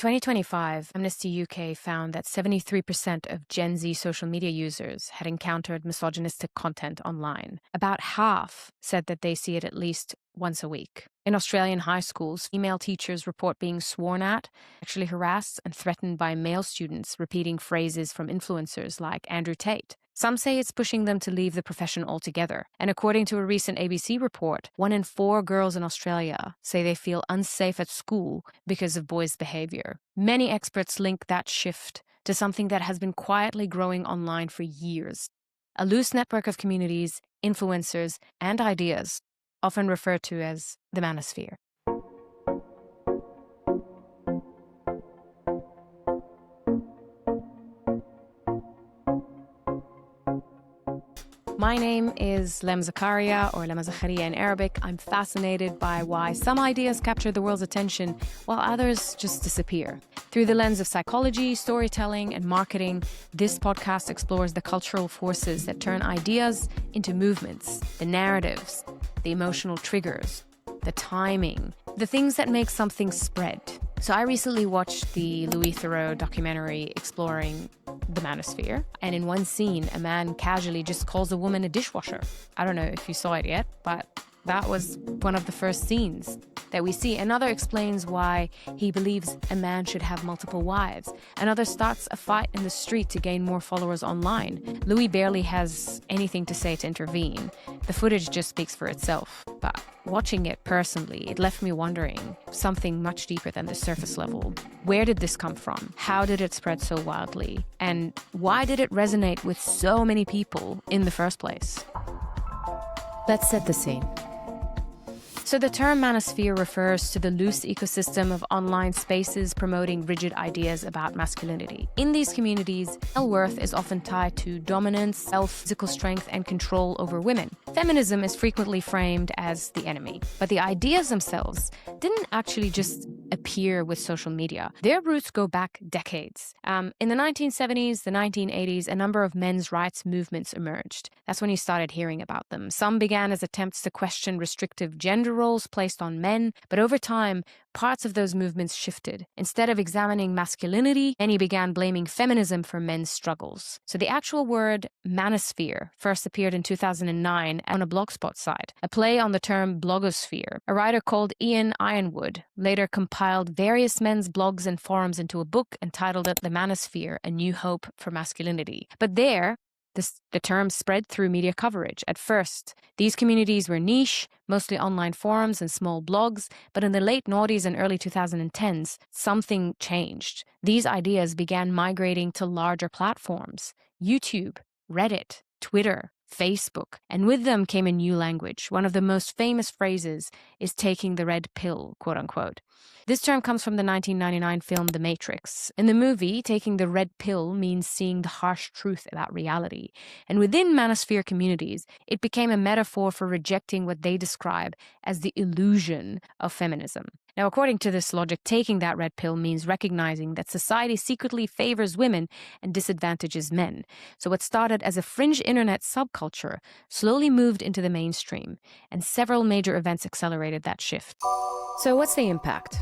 2025, Amnesty UK found that 73% of Gen Z social media users had encountered misogynistic content online. About half said that they see it at least once a week. In Australian high schools, female teachers report being sworn at, actually harassed, and threatened by male students repeating phrases from influencers like Andrew Tate. Some say it's pushing them to leave the profession altogether. And according to a recent ABC report, 1 in 4 girls in Australia say they feel unsafe at school because of boys' behavior. Many experts link that shift to something that has been quietly growing online for years: a loose network of communities, influencers, and ideas, often referred to as the Manosphere. My name is Lem Zakaria, or Lema Zakaria in Arabic. I'm fascinated by why some ideas capture the world's attention while others just disappear. Through the lens of psychology, storytelling, and marketing, this podcast explores the cultural forces that turn ideas into movements, the narratives, the emotional triggers, the timing, the things that make something spread. So I recently watched the Louis Theroux documentary exploring the Manosphere, and in one scene, a man casually just calls a woman a dishwasher. I don't know if you saw it yet, but that was one of the first scenes that we see. Another explains why he believes a man should have multiple wives. Another starts a fight in the street to gain more followers online. Louis barely has anything to say to intervene. The footage just speaks for itself. But watching it personally, it left me wondering something much deeper than the surface level. Where did this come from? How did it spread so wildly? And why did it resonate with so many people in the first place? Let's set the scene. So the term manosphere refers to the loose ecosystem of online spaces promoting rigid ideas about masculinity. In these communities, self-worth is often tied to dominance, physical strength, and control over women. Feminism is frequently framed as the enemy, but the ideas themselves didn't actually just appear with social media. Their roots go back decades. In the 1970s, the 1980s, a number of men's rights movements emerged. That's when you started hearing about them. Some began as attempts to question restrictive gender roles placed on men, but over time, parts of those movements shifted. Instead of examining masculinity, many began blaming feminism for men's struggles. So the actual word manosphere first appeared in 2009 on a Blogspot site, a play on the term blogosphere. A writer called Ian Ironwood later compiled various men's blogs and forums into a book and titled it The Manosphere, A New Hope for Masculinity. But the term spread through media coverage. At first, these communities were niche, mostly online forums and small blogs, but in the late noughties and early 2010s, something changed. These ideas began migrating to larger platforms: YouTube, Reddit, Twitter, Facebook, and with them came a new language. One of the most famous phrases is taking the red pill, quote unquote. This term comes from the 1999 film The Matrix. In the movie, taking the red pill means seeing the harsh truth about reality. And within manosphere communities, it became a metaphor for rejecting what they describe as the illusion of feminism. Now, according to this logic, taking that red pill means recognizing that society secretly favors women and disadvantages men. So what started as a fringe internet subculture slowly moved into the mainstream, and several major events accelerated that shift. So what's the impact?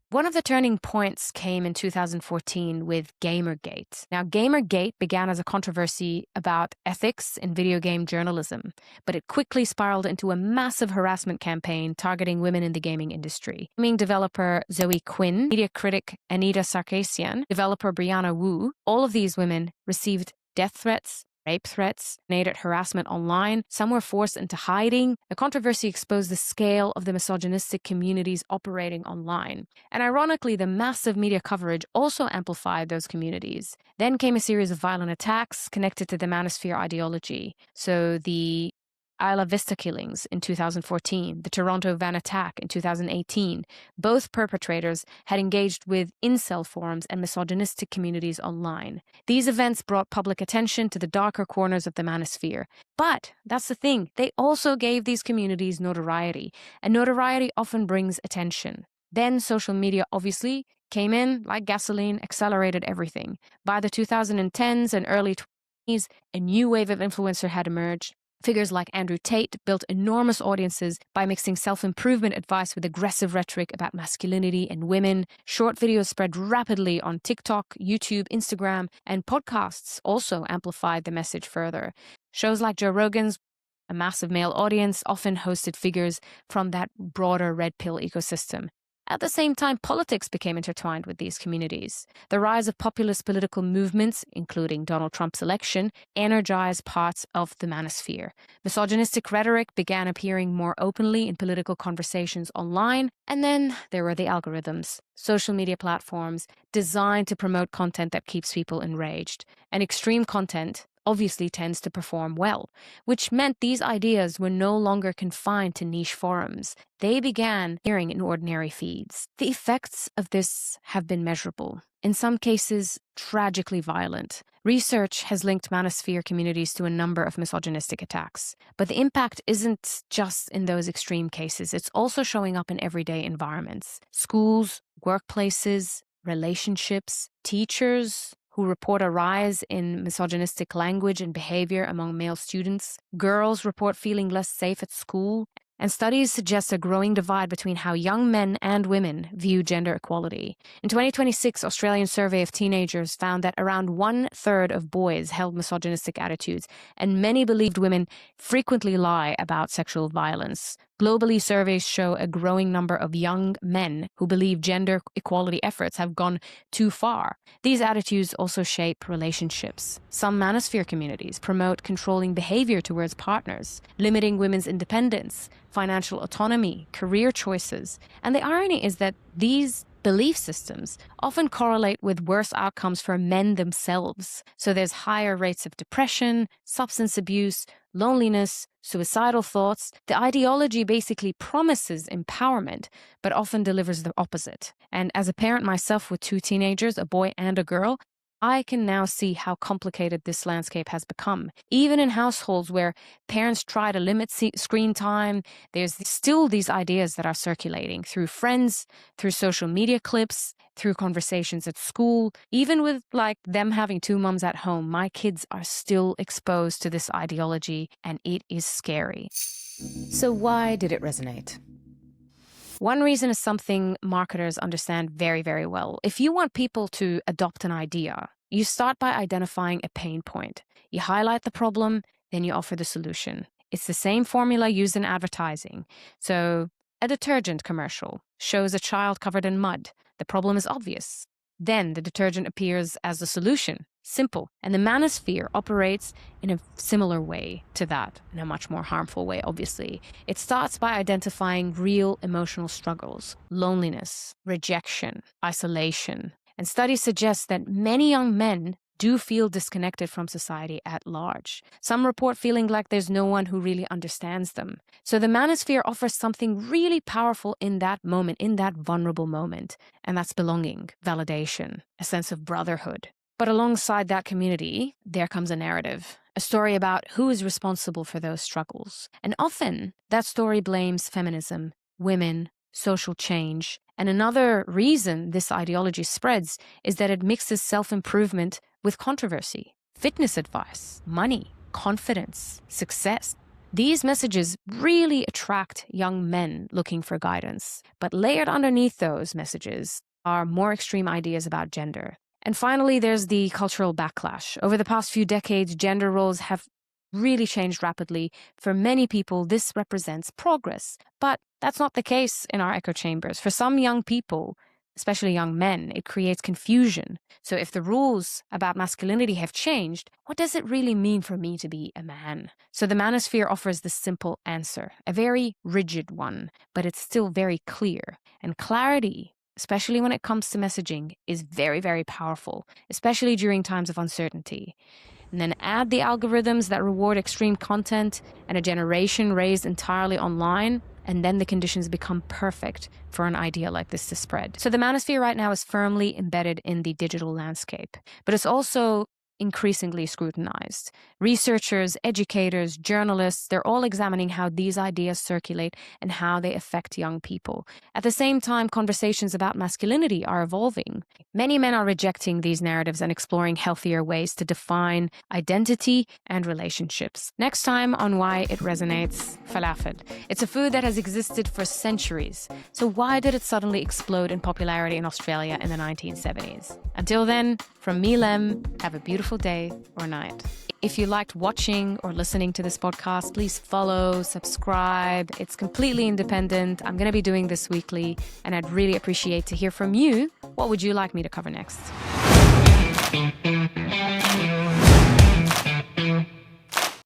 One of the turning points came in 2014 with Gamergate. Now, Gamergate began as a controversy about ethics in video game journalism, but it quickly spiraled into a massive harassment campaign targeting women in the gaming industry. Gaming developer Zoe Quinn, media critic Anita Sarkeesian, developer Brianna Wu, all of these women received death threats, rape threats, native harassment online. Some were forced into hiding. The controversy exposed the scale of the misogynistic communities operating online. And ironically, the massive media coverage also amplified those communities. Then came a series of violent attacks connected to the Manosphere ideology. So the Isla Vista killings in 2014, the Toronto van attack in 2018, both perpetrators had engaged with incel forums and misogynistic communities online. These events brought public attention to the darker corners of the manosphere. But that's the thing, they also gave these communities notoriety, and notoriety often brings attention. Then social media obviously came in like gasoline, accelerated everything. By the 2010s and early 20s, a new wave of influencer had emerged. Figures like Andrew Tate built enormous audiences by mixing self-improvement advice with aggressive rhetoric about masculinity and women. Short videos spread rapidly on TikTok, YouTube, Instagram, and podcasts also amplified the message further. Shows like Joe Rogan's, a massive male audience, often hosted figures from that broader red pill ecosystem. At the same time, politics became intertwined with these communities. The rise of populist political movements, including Donald Trump's election, energized parts of the manosphere. Misogynistic rhetoric began appearing more openly in political conversations online, and then there were the algorithms, social media platforms designed to promote content that keeps people enraged. And extreme content obviously tends to perform well, which meant these ideas were no longer confined to niche forums. They began appearing in ordinary feeds. The effects of this have been measurable, in some cases tragically violent. Research has linked manosphere communities to a number of misogynistic attacks. But the impact isn't just in those extreme cases. It's also showing up in everyday environments. Schools, workplaces, relationships, teachers who report a rise in misogynistic language and behavior among male students. Girls report feeling less safe at school. And studies suggest a growing divide between how young men and women view gender equality. In 2026, Australian survey of teenagers found that around 1/3 of boys held misogynistic attitudes, and many believed women frequently lie about sexual violence. Globally, surveys show a growing number of young men who believe gender equality efforts have gone too far. These attitudes also shape relationships. Some manosphere communities promote controlling behavior towards partners, limiting women's independence, financial autonomy, career choices. And the irony is that these belief systems often correlate with worse outcomes for men themselves. So there's higher rates of depression, substance abuse, loneliness, suicidal thoughts. The ideology basically promises empowerment, but often delivers the opposite. And as a parent myself with 2 teenagers, a boy and a girl, I can now see how complicated this landscape has become. Even in households where parents try to limit screen time, there's still these ideas that are circulating through friends, through social media clips, through conversations at school. Even with them having 2 moms at home, my kids are still exposed to this ideology, and it is scary. So why did it resonate? One reason is something marketers understand very, very well. If you want people to adopt an idea, you start by identifying a pain point. You highlight the problem, then you offer the solution. It's the same formula used in advertising. So, a detergent commercial shows a child covered in mud. The problem is obvious. Then the detergent appears as the solution. Simple. And the manosphere operates in a similar way to that, in a much more harmful way, obviously. It starts by identifying real emotional struggles, loneliness, rejection, isolation. And studies suggest that many young men do feel disconnected from society at large. Some report feeling like there's no one who really understands them. So the manosphere offers something really powerful in that moment, in that vulnerable moment. And that's belonging, validation, a sense of brotherhood. But alongside that community, there comes a narrative, a story about who is responsible for those struggles. And often, that story blames feminism, women, social change. And another reason this ideology spreads is that it mixes self-improvement with controversy, fitness advice, money, confidence, success. These messages really attract young men looking for guidance. But layered underneath those messages are more extreme ideas about gender. And finally, there's the cultural backlash. Over the past few decades, gender roles have really changed rapidly. For many people, this represents progress. But that's not the case in our echo chambers. For some young people, especially young men, it creates confusion. So if the rules about masculinity have changed, what does it really mean for me to be a man? So the manosphere offers this simple answer, a very rigid one, but it's still very clear. And clarity, especially when it comes to messaging, is very, very powerful, especially during times of uncertainty. And then add the algorithms that reward extreme content and a generation raised entirely online, and then the conditions become perfect for an idea like this to spread. So the manosphere right now is firmly embedded in the digital landscape, but it's also increasingly scrutinized. Researchers, educators, journalists, they're all examining how these ideas circulate and how they affect young people. At the same time, conversations about masculinity are evolving. Many men are rejecting these narratives and exploring healthier ways to define identity and relationships. Next time on Why It Resonates, falafel. It's a food that has existed for centuries. So why did it suddenly explode in popularity in Australia in the 1970s? Until then, from me, Lem, have a beautiful day or night. If you liked watching or listening to this podcast, please follow, subscribe. It's completely independent. I'm going to be doing this weekly, and I'd really appreciate to hear from you. What would you like me to cover next?